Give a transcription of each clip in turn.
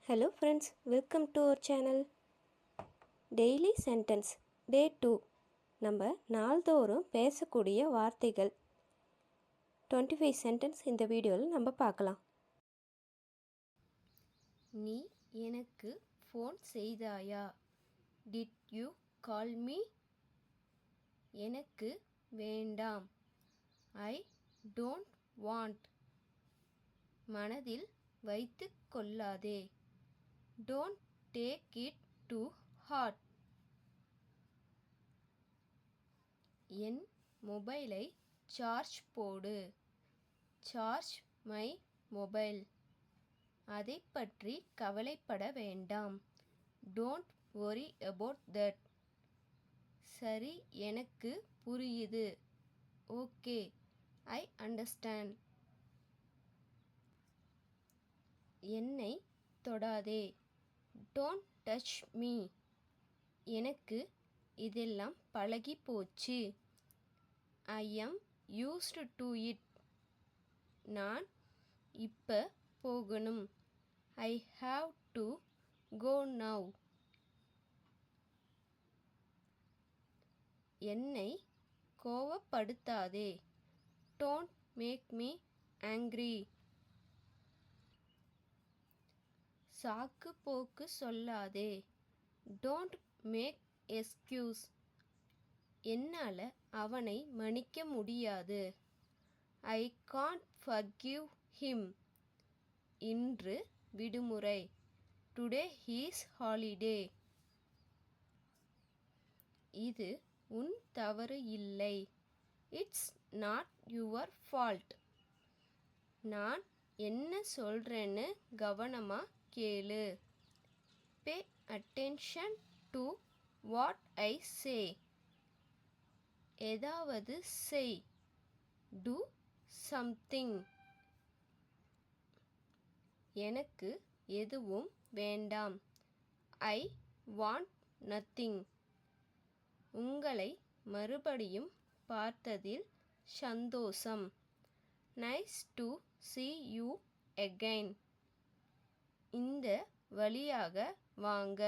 Hello friends, welcome to our channel. Daily sentence Day 2. நம்ம நாள்தோறும் பேசக்கூடிய வார்த்தைகள் 25 சென்டென்ஸ் இந்த வீடியோவில் நம்ம பார்க்கலாம். நீ எனக்கு phone செய்தாயா? Did you call me? எனக்கு வேண்டாம். I don't want. மனதில் வைத்துக் கொள்ளாதே. Don't take it too hard. என் மொபைலை சார்ஜ் போடு. Charge my mobile. அதை பற்றி கவலைப்பட வேண்டாம். Don't worry about that. சரி, எனக்கு புரியுது. Okay, I understand. என்னை தொடாதே. Don't touch me. எனக்கு இதெல்லாம் பழகி போச்சு. I am used to it. நான் இப்ப போகணும். I have to go now. என்னை கோவப்படுத்தாதே. Don't make me angry. சாக்கு போக்கு சொல்லாதே. Don't make excuse. என்னால அவனை மன்னிக்க முடியாது. I can't forgive him. இன்று விடுமுறை. Today is holiday. இது உன் தவறு இல்லை. It's not your fault. நான் என்ன சொல்றேன்னு கவனமா கேளு. Pay attention to what I say. ஏதாவது செய். Do something. எனக்கு எதுவும் வேண்டாம். I want nothing. உங்களை மறுபடியும் பார்த்ததில் சந்தோஷம். Nice to see you again. இந்த வழியாக வாங்க.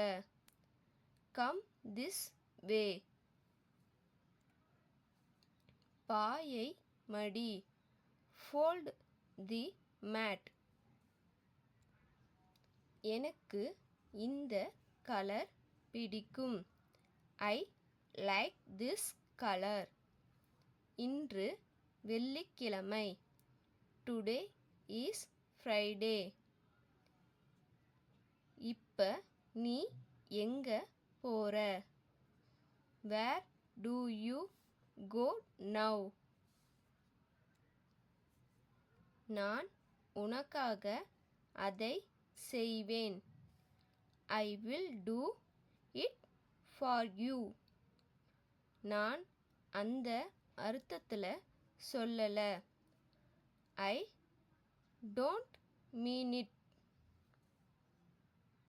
Come this way. பாயை மடி. Fold the mat. எனக்கு இந்த கலர் பிடிக்கும். I like this color. இன்று வெள்ளிக்கிழமை. Today is Friday. இப்ப நீ எங்க போற? Where do you go now? நான் உனக்காக அதை செய்வேன். I will do it for you. நான் அந்த அர்த்தத்துல சொல்லல. I don't mean it.